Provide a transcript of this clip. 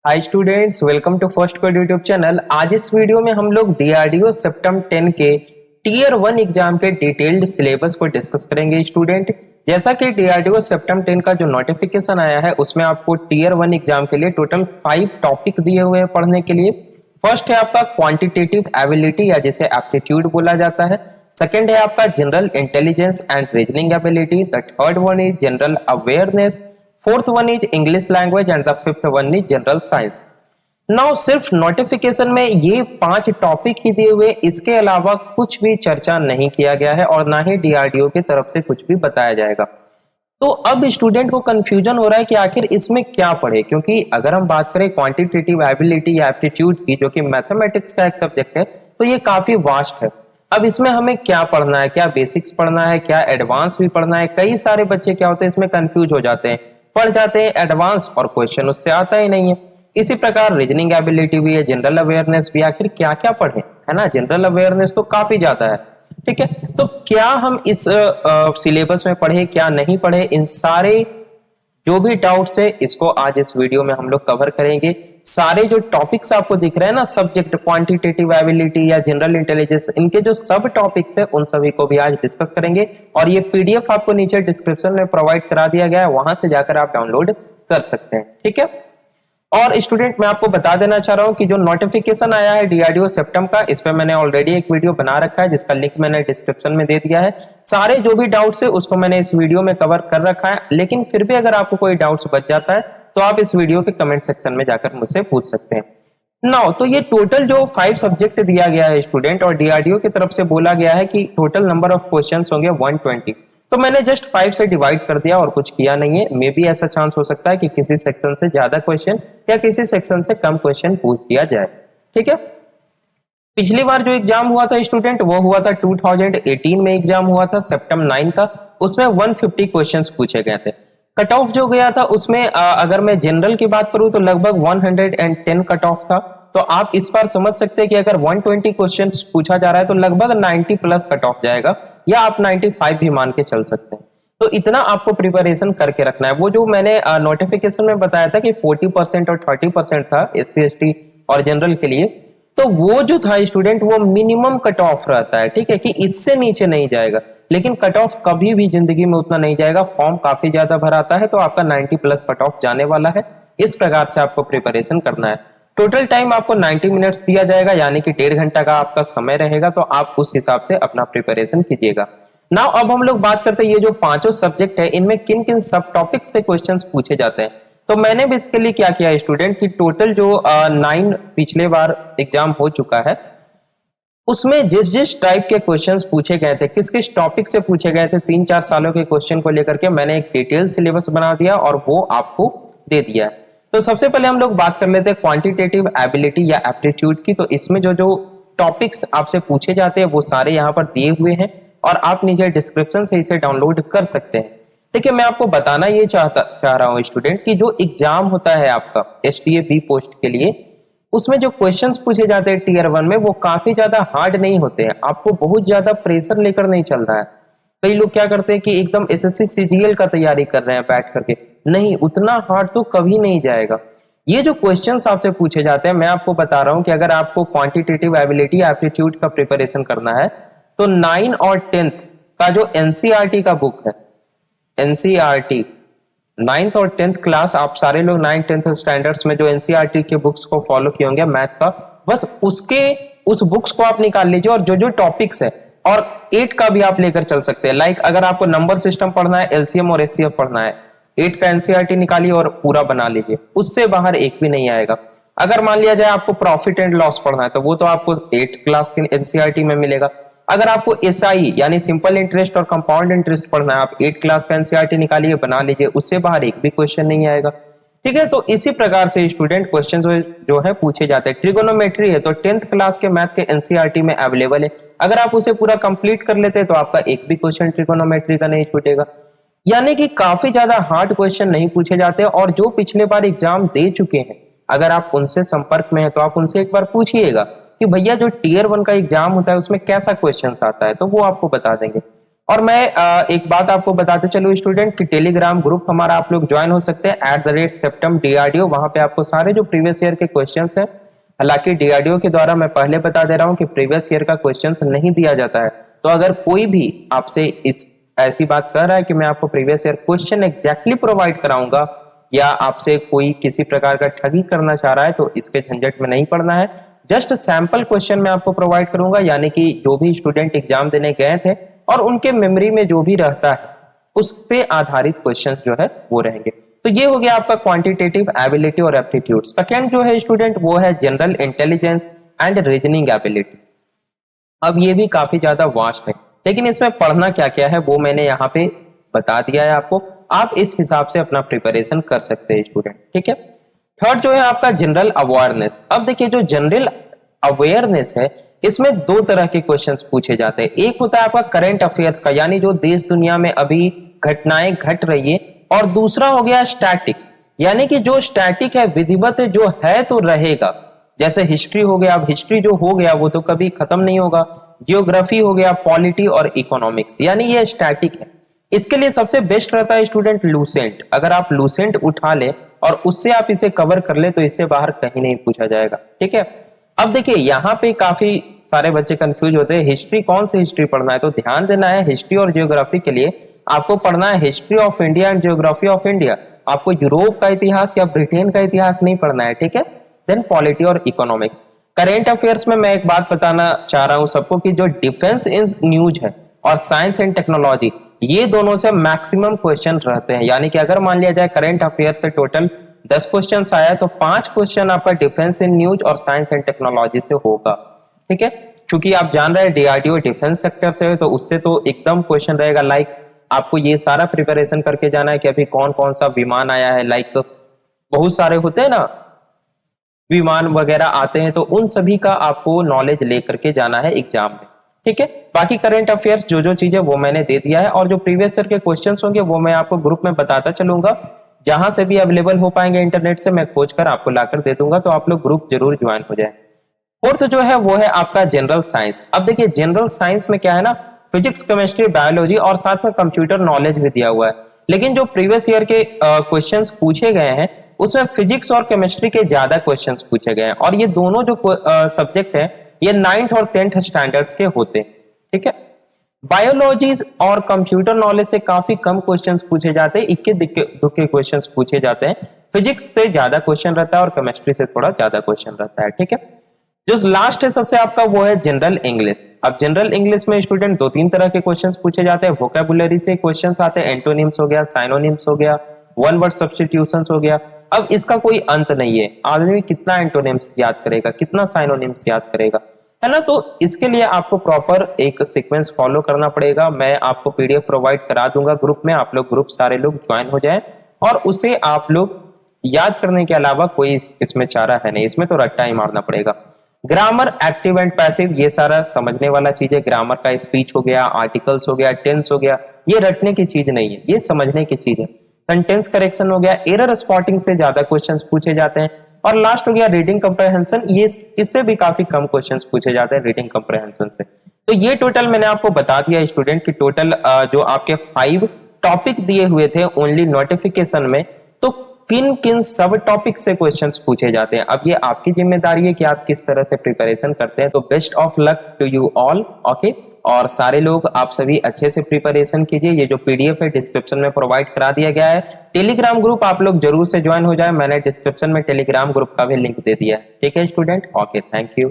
Hi students, welcome to first code YouTube channel. आज इस video में हम लोग डीआरडीओ सेप्टेम 10 के टीयर 1 एग्जाम के डिटेल्ड सिलेबस को डिस्कस करेंगे। स्टूडेंट, जैसा कि डीआरडीओ सेप्टेम 10 का जो नोटिफिकेशन आया है उसमें आपको टीयर 1 एग्जाम के लिए टोटल 5 टॉपिक दिए हुए हैं पढ़ने के लिए। फर्स्ट है आपका क्वांटिटेटिव एबिलिटी या जिसे एप्टीट्यूड बोला जाता है। सेकंड है आपका general intelligence and reasoning ability. The third one is general awareness. Fourth one is English language and the fifth one is general science. Now सिर्फ नोटिफिकेशन में ये 5 टॉपिक ही दिए हुए, इसके अलावा कुछ भी चर्चा नहीं किया गया है और ना ही डीआरडीओ की तरफ से कुछ भी बताया जाएगा। तो अब स्टूडेंट को कंफ्यूजन हो रहा है कि आखिर इसमें क्या पढ़े, क्योंकि अगर हम बात करें क्वांटिटेटिव एबिलिटी या एप्टीट्यूड की, जो कि मैथमेटिक्स का एक सब्जेक्ट है, तो ये काफी वास्ट है। अब इसमें हमें क्या पढ़ना है, क्या बेसिक्स पढ़ना है, क्या एडवांस भी पढ़ना है। कई सारे बच्चे क्या होते हैं, इसमें कंफ्यूज हो जाते हैं, पढ़ जाते हैं एडवांस और क्वेश्चन उससे आता ही नहीं है। इसी प्रकार रीजनिंग एबिलिटी भी है, जनरल अवेयरनेस भी। आखिर क्या क्या पढ़े, है ना। जनरल अवेयरनेस तो काफी ज्यादा है, ठीक है। तो क्या हम इस सिलेबस में पढ़े, क्या नहीं पढ़े, इन सारे जो भी डाउट्स है इसको आज इस वीडियो में हम लोग कवर करेंगे। सारे जो टॉपिक्स आपको दिख रहे हैं ना, सब्जेक्ट क्वांटिटेटिव एबिलिटी या जनरल इंटेलिजेंस, इनके जो सब टॉपिक्स है उन सभी को भी आज डिस्कस करेंगे। और ये पीडीएफ आपको नीचे डिस्क्रिप्शन में प्रोवाइड करा दिया गया है, वहां से जाकर आप डाउनलोड कर सकते हैं, ठीक है। और स्टूडेंट, मैं आपको बता देना चाह रहा हूं कि जो नोटिफिकेशन आया है डीआरडीओ सेप्टेम का, इस पे मैंने ऑलरेडी एक वीडियो बना रखा है जिसका लिंक मैंने डिस्क्रिप्शन में दे दिया है। सारे जो भी डाउट्स है उसको मैंने इस वीडियो में कवर कर रखा है, लेकिन फिर भी अगर आपको कोई डाउट्स बच जाता है तो आप इस वीडियो के कमेंट सेक्शन में जाकर मुझसे पूछ सकते हैं। नाउ तो ये टोटल जो 5 सब्जेक्ट दिया गया है स्टूडेंट, और डीआरडीओ की तरफ से बोला गया है कि टोटल नंबर ऑफ क्वेश्चंस होंगे 120। तो मैंने जस्ट 5 से डिवाइड कर दिया और कुछ किया नहीं है। मे बी ऐसा चांस हो सकता है कि किसी सेक्शन से ज्यादा क्वेश्चन या किसी सेक्शन से कम क्वेश्चन पूछ दिया जाए, ठीक है। पिछली बार जो एग्जाम हुआ था स्टूडेंट, वो हुआ था 2018 में एग्जाम हुआ था सेप्टेम 9 का। उसमें 150 क्वेश्चंस पूछे गए थे। कट ऑफ जो गया था उसमें अगर मैं जनरल की बात करूं तो लगभग 110 कट ऑफ था। तो आप इस बार समझ सकते हैं कि अगर 120 क्वेश्चन पूछा जा रहा है तो लगभग 90 प्लस कट ऑफ जाएगा, या आप 95 भी मान के चल सकते हैं। तो इतना आपको प्रिपरेशन करके रखना है। वो जो मैंने नोटिफिकेशन में बताया था कि 40% और 30% था SC ST और जनरल के लिए, तो वो जो था स्टूडेंट, वो मिनिमम कट ऑफ रहता है, ठीक है, कि इससे नीचे नहीं जाएगा। लेकिन कट ऑफ कभी भी जिंदगी में उतना नहीं जाएगा। फॉर्म काफी ज्यादा भराता है तो आपका 90 प्लस कट ऑफ जाने वाला है। इस प्रकार से आपको प्रिपरेशन करना है। टोटल टाइम आपको 90 मिनट्स दिया जाएगा, यानी कि 1.5 घंटा का आपका समय रहेगा। तो आप उस हिसाब से अपना प्रिपरेशन कीजिएगा। नाउ अब हम लोग बात करते हैं ये जो 5 सब्जेक्ट है, इनमें किन किन सब टॉपिक्स से क्वेश्चंस पूछे जाते हैं। तो मैंने बेसिकली क्या किया स्टूडेंट कि टोटल जो 9 पिछले बार एग्जाम हो चुका है, उसमें जिस जिस टाइप के क्वेश्चंस पूछे गए थे, किस किस टॉपिक से पूछे गए थे, 3-4 सालों के क्वेश्चन को लेकर के मैंने एक डिटेल सिलेबस बना दिया और वो आपको दे दिया है। तो सबसे पहले हम लोग बात कर लेते हैं क्वांटिटेटिव एबिलिटी या एप्टीट्यूड की। तो इसमें जो जो टॉपिक्स आपसे पूछे जाते हैं वो सारे यहाँ पर दिए हुए हैं और आप नीचे डिस्क्रिप्शन से इसे डाउनलोड कर सकते हैं। देखिए, मैं आपको बताना ये चाह रहा हूँ स्टूडेंट कि जो एग्जाम होता है आपका STA B पोस्ट के लिए, उसमें जो क्वेश्चंस पूछे जाते हैं टीयर 1 में, वो काफी ज्यादा हार्ड नहीं होते हैं। आपको बहुत ज्यादा प्रेशर लेकर नहीं चल रहा है। कई लोग क्या करते हैं कि एकदम SSC CGL का तैयारी कर रहे हैं बैठ करके, नहीं, उतना हार्ड तो कभी नहीं जाएगा। ये जो क्वेश्चंस आपसे पूछे जाते हैं, मैं आपको बता रहा हूं कि अगर आपको क्वांटिटेटिव एबिलिटी एप्टीट्यूड का प्रिपरेशन करना है तो 9 और 10th का जो NCERT का बुक है, NCERT 9th और 10th क्लास, आप सारे लोग 9th 10th स्टैंडर्ड्स में जो NCERT के बुक्स को फॉलो किए होंगे मैथ का, बस उस बुक्स को आप निकाल लीजिए और जो जो टॉपिक्स है, और 8 का भी आप लेकर चल सकते हैं। लाइक अगर आपको नंबर सिस्टम पढ़ना है, LCM और HCF पढ़ना है, 8 का NCERT निकालिए और पूरा बना लीजिए, उससे बाहर एक भी नहीं आएगा। अगर मान लिया जाए आपको प्रॉफिट एंड लॉस पढ़ना है तो वो तो आपको 8 क्लास के NCERT में मिलेगा। अगर आपको SI यानी सिंपल इंटरेस्ट और कंपाउंड इंटरेस्ट पढ़ना है, आप 8 क्लास का NCERT निकालिए, बना लीजिए, उससे बाहर एक भी क्वेश्चन नहीं आएगा, ठीक है। तो इसी प्रकार से स्टूडेंट क्वेश्चन जो है पूछे जाते हैं। ट्रिगोनोमेट्री है तो 10th क्लास के मैथ के NCERT में अवेलेबल है। अगर आप उसे पूरा कंप्लीट कर लेते हैं तो आपका एक भी क्वेश्चन ट्रिगोनोमेट्री का नहीं छूटेगा। यानी कि काफी ज्यादा हार्ड क्वेश्चन नहीं पूछे जाते। और जो पिछले बार एग्जाम दे चुके हैं, अगर आप उनसे संपर्क में हैं तो आप उनसे एक बार पूछिएगा कि भैया जो टीयर 1 का एग्जाम होता है उसमें कैसा क्वेश्चन आता है, तो वो आपको बता देंगे। और मैं एक बात आपको बताते चलूं स्टूडेंट कि टेलीग्राम ग्रुप हमारा आप लोग ज्वाइन हो सकते हैं @septum DRDO। वहां पे आपको सारे जो प्रीवियस ईयर के क्वेश्चंस हैं, हालांकि DRDO के द्वारा मैं पहले बता दे रहा हूं कि प्रीवियस ईयर का क्वेश्चंस नहीं दिया जाता है। तो अगर कोई भी आपसे इस ऐसी बात कर रहा है कि मैं आपको previous year question exactly provide कराऊंगा या आपसे कोई किसी प्रकार का ठगी करना चाह रहा है, तो इसके झंझट में नहीं पड़ना है। जस्ट सैंपल क्वेश्चन मैं आपको प्रोवाइड करूंगा, यानी कि जो भी स्टूडेंट एग्जाम देने गए थे और उनके मेमोरी में जो भी रहता है उस पे आधारित क्वेश्चन जो है वो रहेंगे। तो ये हो गया आपका क्वांटिटेटिव एबिलिटी और एप्टीट्यूड। सेकंड जो है स्टूडेंट वो है general intelligence and reasoning ability. अब ये भी काफी ज्यादा वास्ट है, लेकिन इसमें पढ़ना क्या क्या है वो मैंने यहाँ पे बता दिया है आपको। आप इस हिसाब से अपना प्रिपरेशन कर सकते हैं स्टूडेंट, ठीक है। थर्ड जो है आपका जनरल अवेयरनेस। अब देखिए जो जनरल अवेयरनेस है इसमें दो तरह के क्वेश्चंस पूछे जाते हैं। एक होता है आपका करंट अफेयर्स का, यानी जो देश दुनिया में अभी घटनाएं घट रही है, और दूसरा हो गया स्टैटिक, यानी कि जो स्टैटिक है विधिवत जो है तो रहेगा। जैसे हिस्ट्री हो गया, अब हिस्ट्री जो हो गया वो तो कभी खत्म नहीं होगा। जियोग्राफी हो गया, पॉलिटी और इकोनॉमिक्स, यानी ये स्टैटिक है। इसके लिए सबसे बेस्ट रहता है स्टूडेंट लूसेंट। अगर आप लूसेंट उठा ले और उससे आप इसे कवर कर ले तो इससे बाहर कहीं नहीं पूछा जाएगा, ठीक है। अब देखिए यहाँ पे काफी सारे बच्चे कंफ्यूज होते हैं, हिस्ट्री कौन सी हिस्ट्री पढ़ना है। तो ध्यान देना है, हिस्ट्री और जियोग्राफी के लिए आपको पढ़ना है history of India and geography of India. आपको यूरोप का इतिहास या ब्रिटेन का इतिहास नहीं पढ़ना है, ठीक है। देन पॉलिटी और इकोनॉमिक्स। करेंट अफेयर्स में मैं एक बात बताना चाह रहा हूं सबको कि जो डिफेंस इन न्यूज है और साइंस एंड टेक्नोलॉजी, ये दोनों से मैक्सिमम क्वेश्चन रहते हैं। यानी कि अगर मान लिया जाए करेंट अफेयर से टोटल 10 क्वेश्चन आया है तो 5 क्वेश्चन आपका डिफेंस इन न्यूज और साइंस एंड टेक्नोलॉजी से होगा, ठीक है। क्योंकि आप जान रहे हैं DRDO डिफेंस सेक्टर से है, तो उससे तो एकदम क्वेश्चन रहेगा। लाइक आपको ये सारा प्रिपरेशन करके जाना है कि अभी कौन कौन सा विमान आया है, लाइक बहुत सारे होते हैं ना विमान वगैरह आते हैं, तो उन सभी का आपको नॉलेज लेकर के जाना है एग्जाम में, ठीक है। बाकी करंट अफेयर्स जो चीजें वो मैंने दे दिया है, और जो प्रीवियस ईयर के क्वेश्चंस होंगे वो मैं आपको ग्रुप में बताता चलूंगा। जहां से भी अवेलेबल हो पाएंगे इंटरनेट से मैं खोज कर आपको लाकर दे दूंगा, तो आप लोग ग्रुप जरूर ज्वाइन हो जाए। फोर्थ जो है वो है आपका जनरल साइंस। अब देखिए जनरल साइंस में क्या है ना, फिजिक्स, केमिस्ट्री, बायोलॉजी और साथ में कंप्यूटर नॉलेज भी दिया हुआ है। लेकिन जो प्रीवियस ईयर के क्वेश्चंस पूछे गए हैं उसमें फिजिक्स और केमिस्ट्री के ज्यादा क्वेश्चंस पूछे गए हैं, और ये दोनों जो सब्जेक्ट है ये 9th और 10th स्टैंडर्ड्स के होते हैं, ठीक है। बायोलॉजीज और कंप्यूटर नॉलेज से काफी कम क्वेश्चंस पूछे जाते हैं, इक्के दुक्के क्वेश्चंस पूछे जाते हैं। फिजिक्स से ज्यादा क्वेश्चन रहता है और केमिस्ट्री से थोड़ा ज्यादा क्वेश्चन रहता है, ठीक है। जो लास्ट है सबसे आपका वो है जनरल इंग्लिश। अब जनरल इंग्लिश में स्टूडेंट 2-3 तरह के क्वेश्चंस पूछे जाते हैं। वोकैबुलरी से क्वेश्चंस आते हैं, एंटोनिम्स हो गया, साइनोनिम्स हो गया, वन वर्ड सब्स्टिट्यूशंस हो गया। अब इसका कोई अंत नहीं है, आदमी कितना एंटोनिम्स याद करेगा, कितना साइनोनिम्स याद करेगा, है ना। तो इसके लिए आपको प्रॉपर एक सीक्वेंस फॉलो करना पड़ेगा। मैं आपको PDF प्रोवाइड करा दूंगा ग्रुप में, आप लोग ग्रुप सारे लोग ज्वाइन हो जाए, और उसे आप लोग याद करने के अलावा कोई इसमें चारा है नहीं, इसमें तो रट्टा ही मारना पड़ेगा। ग्रामर, एक्टिव एंड पैसिव, ये सारा समझने वाला चीज है। ग्रामर का स्पीच हो गया, आर्टिकल्स हो गया, टेंस हो गया, ये रटने की चीज नहीं है, ये समझने की चीज है। सेंटेंस करेक्शन हो गया, एरर स्पॉटिंग से ज्यादा क्वेश्चंस पूछे जाते हैं। और लास्ट हो गया रीडिंग कंप्रहेंशन, ये इससे भी काफी कम क्वेश्चंस पूछे जाते हैं रीडिंग कंप्रहेंशन से। तो ये टोटल मैंने आपको बता दिया स्टूडेंट कि टोटल जो आपके 5 टॉपिक दिए हुए थे ओनली नोटिफिकेशन में, तो किन किन सब टॉपिक से क्वेश्चंस पूछे जाते हैं। अब ये आपकी जिम्मेदारी है कि आप किस तरह से प्रिपरेशन करते हैं। तो best of luck to you all, okay. और सारे लोग आप सभी अच्छे से प्रिपरेशन कीजिए। ये जो PDF है डिस्क्रिप्शन में प्रोवाइड करा दिया गया है। टेलीग्राम ग्रुप आप लोग जरूर से ज्वाइन हो जाए, मैंने डिस्क्रिप्शन में टेलीग्राम ग्रुप का भी लिंक दे दिया है, ठीक है स्टूडेंट, ओके, थैंक यू।